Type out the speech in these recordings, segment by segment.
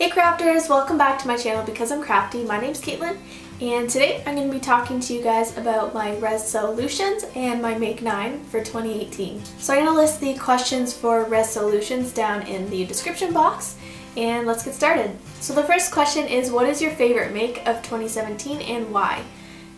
Hey crafters, welcome back to my channel Because I'm Crafty. My name's Katelyn and today I'm going to be talking to you guys about my reSEWlutions and my Make 9 for 2018. So I'm going to list the questions for reSEWlutions down in the description box and let's get started. So the first question is, what is your favorite make of 2017 and why?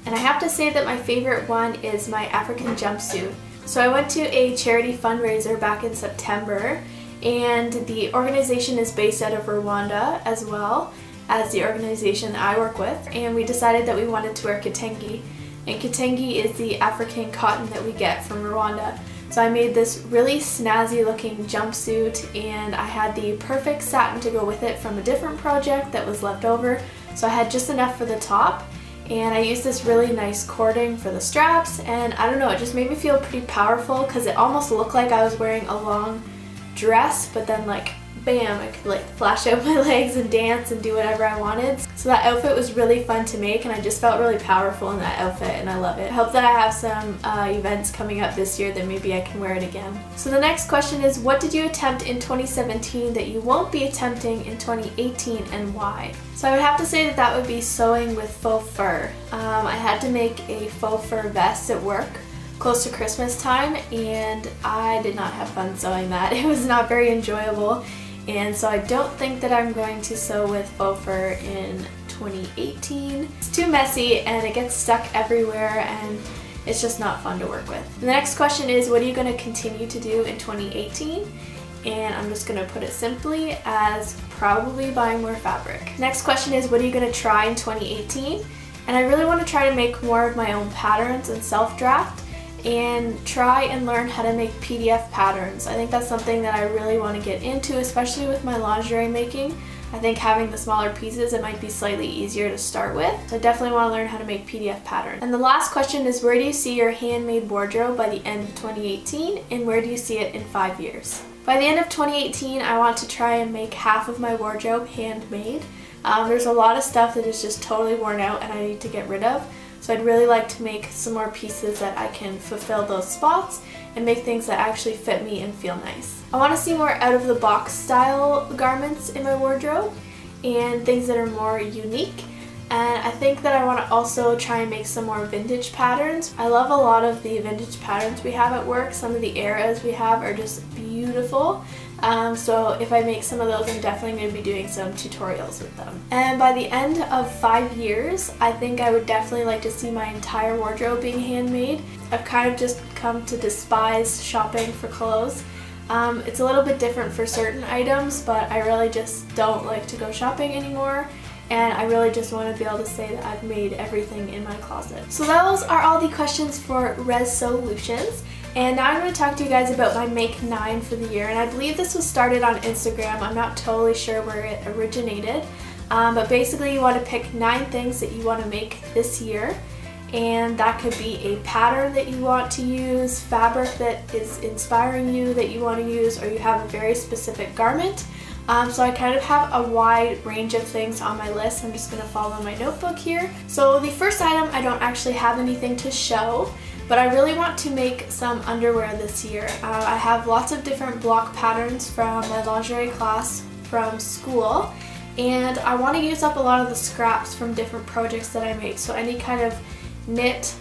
And I have to say that my favorite one is my African jumpsuit. So I went to a charity fundraiser back in September, and the organization is based out of Rwanda as well as the organization that I work with, and we decided that we wanted to wear kitenge, and kitenge is the African cotton that we get from Rwanda. So I made this really snazzy looking jumpsuit, and I had the perfect satin to go with it from a different project that was left over, so I had just enough for the top, and I used this really nice cording for the straps, and I don't know, it just made me feel pretty powerful because it almost looked like I was wearing a long dress, but then like bam, I could like flash out my legs and dance and do whatever I wanted. So that outfit was really fun to make, and I just felt really powerful in that outfit, and I love it. I hope that I have some events coming up this year that maybe I can wear it again. So the next question is, what did you attempt in 2017 that you won't be attempting in 2018 and why? So I would have to say that that would be sewing with faux fur. I had to make a faux fur vest at work close to Christmas time, and I did not have fun sewing that. It was not very enjoyable, and so I don't think that I'm going to sew with faux fur in 2018. It's too messy and it gets stuck everywhere and it's just not fun to work with. The next question is, what are you going to continue to do in 2018? And I'm just going to put it simply as probably buying more fabric. Next question is, what are you going to try in 2018? And I really want to try to make more of my own patterns and self-draft, and try and learn how to make PDF patterns. I think that's something that I really want to get into, especially with my lingerie making. I think having the smaller pieces, it might be slightly easier to start with. So I definitely want to learn how to make PDF patterns. And the last question is, where do you see your handmade wardrobe by the end of 2018, and where do you see it in 5 years? By the end of 2018, I want to try and make half of my wardrobe handmade. There's a lot of stuff that is just totally worn out and I need to get rid of. So I'd really like to make some more pieces that I can fulfill those spots and make things that actually fit me and feel nice. I want to see more out of the box style garments in my wardrobe and things that are more unique. And I think that I want to also try and make some more vintage patterns. I love a lot of the vintage patterns we have at work. Some of the eras we have are just beautiful. So if I make some of those, I'm definitely going to be doing some tutorials with them. And by the end of 5 years, I think I would definitely like to see my entire wardrobe being handmade. I've kind of just come to despise shopping for clothes. It's a little bit different for certain items, but I really just don't like to go shopping anymore. And I really just want to be able to say that I've made everything in my closet. So those are all the questions for reSEWlutions. And now I'm going to talk to you guys about my Make 9 for the year. And I believe this was started on Instagram. I'm not totally sure where it originated. But basically you want to pick 9 things that you want to make this year. And that could be a pattern that you want to use, fabric that is inspiring you that you want to use, or you have a very specific garment. So I kind of have a wide range of things on my list. I'm just going to follow my notebook here. So the first item, I don't actually have anything to show, but I really want to make some underwear this year. I have lots of different block patterns from my lingerie class from school, and I want to use up a lot of the scraps from different projects that I make. So any kind of knit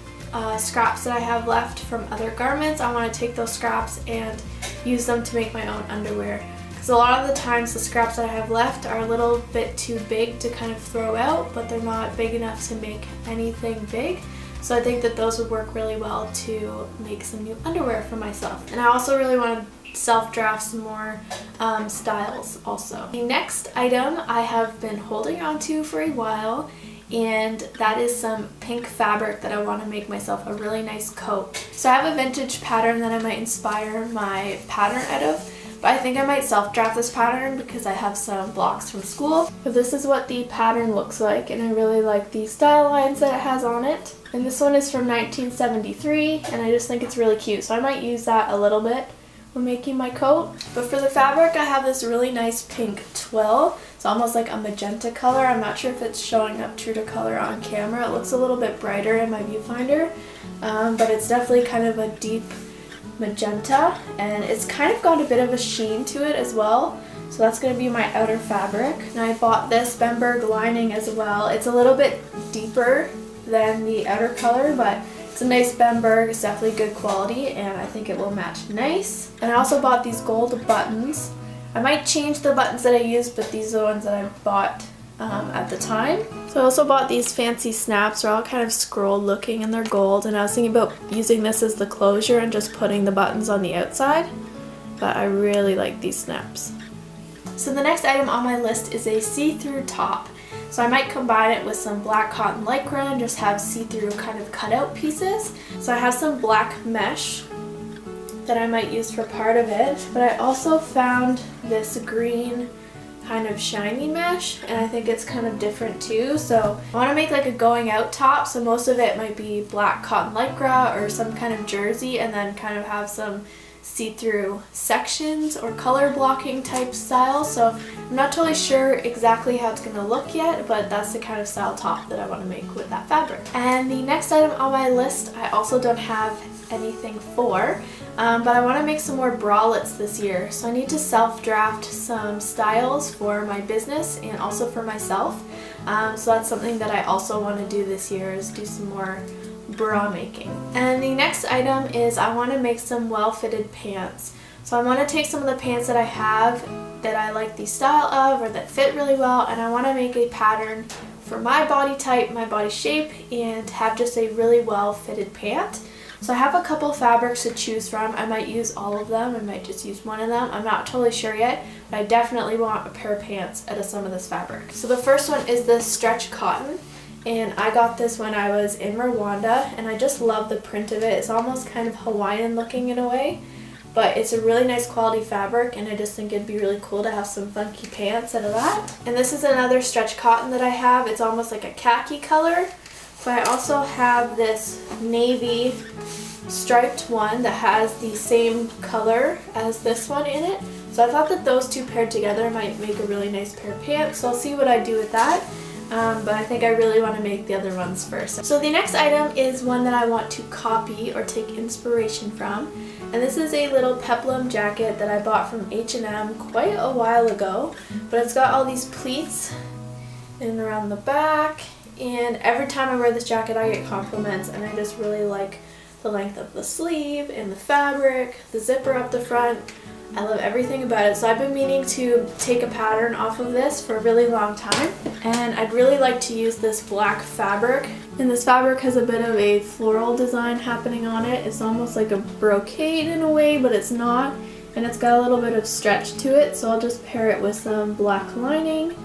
scraps that I have left from other garments, I want to take those scraps and use them to make my own underwear. So a lot of the times the scraps that I have left are a little bit too big to kind of throw out, but they're not big enough to make anything big. So I think that those would work really well to make some new underwear for myself. And I also really want to self-draft some more styles also. The next item I have been holding on to for a while, and that is some pink fabric that I want to make myself a really nice coat. So I have a vintage pattern that I might inspire my pattern out of. But I think I might self-draft this pattern because I have some blocks from school. But this is what the pattern looks like, and I really like the style lines that it has on it. And this one is from 1973, and I just think it's really cute. So I might use that a little bit when making my coat. But for the fabric, I have this really nice pink twill. It's almost like a magenta color. I'm not sure if it's showing up true to color on camera. It looks a little bit brighter in my viewfinder, but it's definitely kind of a deep magenta, and it's kind of got a bit of a sheen to it as well. So that's going to be my outer fabric. And I bought this Bemberg lining as well. It's a little bit deeper than the outer color, but it's a nice Bemberg. It's definitely good quality, and I think it will match nice. And I also bought these gold buttons. I might change the buttons that I use, but these are the ones that I bought at the time. So I also bought these fancy snaps. They're all kind of scroll looking and they're gold, and I was thinking about using this as the closure and just putting the buttons on the outside, but I really like these snaps. So the next item on my list is a see-through top. So I might combine it with some black cotton lycra and just have see-through kind of cutout pieces. So I have some black mesh that I might use for part of it, but I also found this green kind of shiny mesh, and I think it's kind of different too. So I want to make like a going out top, so most of it might be black cotton lycra or some kind of jersey, and then kind of have some see-through sections or color blocking type style. So I'm not totally sure exactly how it's going to look yet, but that's the kind of style top that I want to make with that fabric. And the next item on my list I also don't have anything for, but I want to make some more bralettes this year. So I need to self-draft some styles for my business and also for myself. So that's something that I also want to do this year, is do some more bra making. And the next item is I want to make some well-fitted pants. So I want to take some of the pants that I have that I like the style of or that fit really well, and I want to make a pattern for my body type, my body shape, and have just a really well-fitted pant. So I have a couple fabrics to choose from. I might use all of them, I might just use one of them. I'm not totally sure yet, but I definitely want a pair of pants out of some of this fabric. So the first one is this stretch cotton. And I got this when I was in Rwanda, and I just love the print of it. It's almost kind of Hawaiian looking in a way, but it's a really nice quality fabric, and I just think it'd be really cool to have some funky pants out of that. And this is another stretch cotton that I have. It's almost like a khaki color, but I also have this navy striped one that has the same color as this one in it. So I thought that those two paired together might make a really nice pair of pants, so I'll see what I do with that. But I think I really want to make the other ones first. So the next item is one that I want to copy or take inspiration from, and this is a little peplum jacket that I bought from H&M quite a while ago, but it's got all these pleats in and around the back, and every time I wear this jacket I get compliments, and I just really like the length of the sleeve and the fabric, the zipper up the front. I love everything about it. So I've been meaning to take a pattern off of this for a really long time, and I'd really like to use this black fabric. And this fabric has a bit of a floral design happening on it. It's almost like a brocade in a way, but it's not, and it's got a little bit of stretch to it. So I'll just pair it with some black lining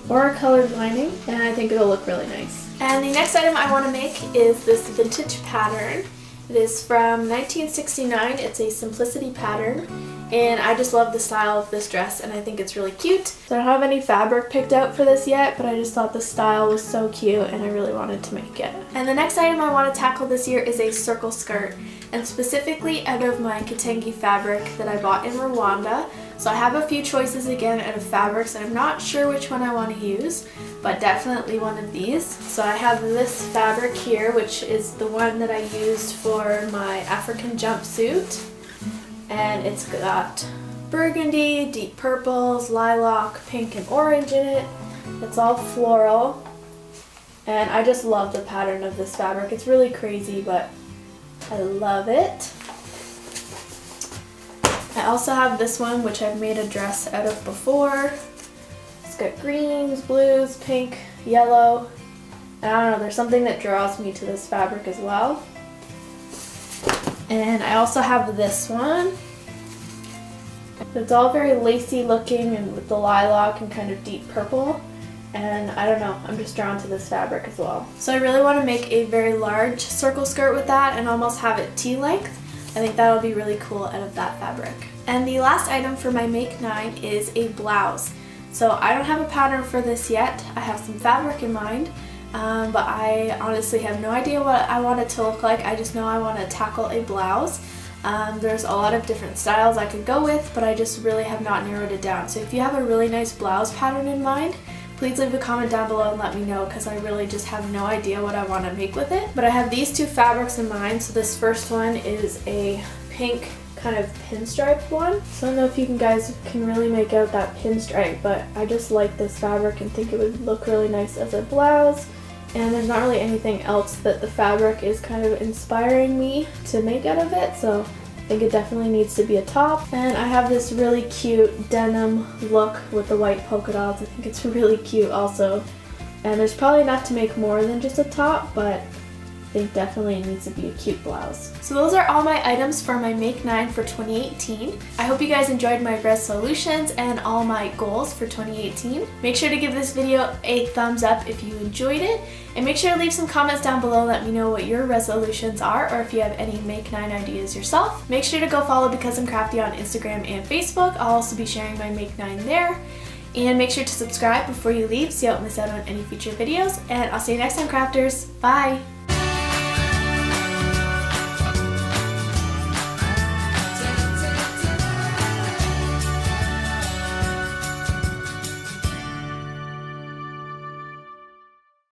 or a colored lining, and I think it'll look really nice. And the next item I want to make is this vintage pattern. It is from 1969. It's a simplicity pattern, and I just love the style of this dress, and I think it's really cute. So I don't have any fabric picked out for this yet, but I just thought the style was so cute and I really wanted to make it. And the next item I want to tackle this year is a circle skirt, and specifically out of my Katelyn fabric that I bought in Rwanda. So I have a few choices again out of fabrics, and I'm not sure which one I want to use, but definitely one of these. So I have this fabric here, which is the one that I used for my African jumpsuit. And it's got burgundy, deep purples, lilac, pink, and orange in it. It's all floral, and I just love the pattern of this fabric. It's really crazy, but I love it. I also have this one, which I've made a dress out of before. It's got greens, blues, pink, yellow. I don't know, there's something that draws me to this fabric as well. And I also have this one. It's all very lacy looking and with the lilac and kind of deep purple. And I don't know, I'm just drawn to this fabric as well. So I really want to make a very large circle skirt with that and almost have it T-length. I think that'll be really cool out of that fabric. And the last item for my Make 9 is a blouse. So I don't have a pattern for this yet. I have some fabric in mind, but I honestly have no idea what I want it to look like. I just know I want to tackle a blouse. There's a lot of different styles I could go with, but I just really have not narrowed it down. So if you have a really nice blouse pattern in mind, please leave a comment down below and let me know, because I really just have no idea what I want to make with it. But I have these two fabrics in mind. So this first one is a pink kind of pinstripe one. So I don't know if you guys can really make out that pinstripe, but I just like this fabric and think it would look really nice as a blouse. And there's not really anything else that the fabric is kind of inspiring me to make out of it, so I think it definitely needs to be a top. And I have this really cute denim look with the white polka dots. I think it's really cute also. And there's probably enough to make more than just a top, but I think definitely it needs to be a cute blouse. So those are all my items for my Make 9 for 2018. I hope you guys enjoyed my reSEWlutions and all my goals for 2018. Make sure to give this video a thumbs up if you enjoyed it, and make sure to leave some comments down below. Let me know what your reSEWlutions are, or if you have any Make 9 ideas yourself. Make sure to go follow Because I'm Crafty on Instagram and Facebook. I'll also be sharing my Make 9 there. And make sure to subscribe before you leave so you don't miss out on any future videos. And I'll see you next time, crafters. Bye!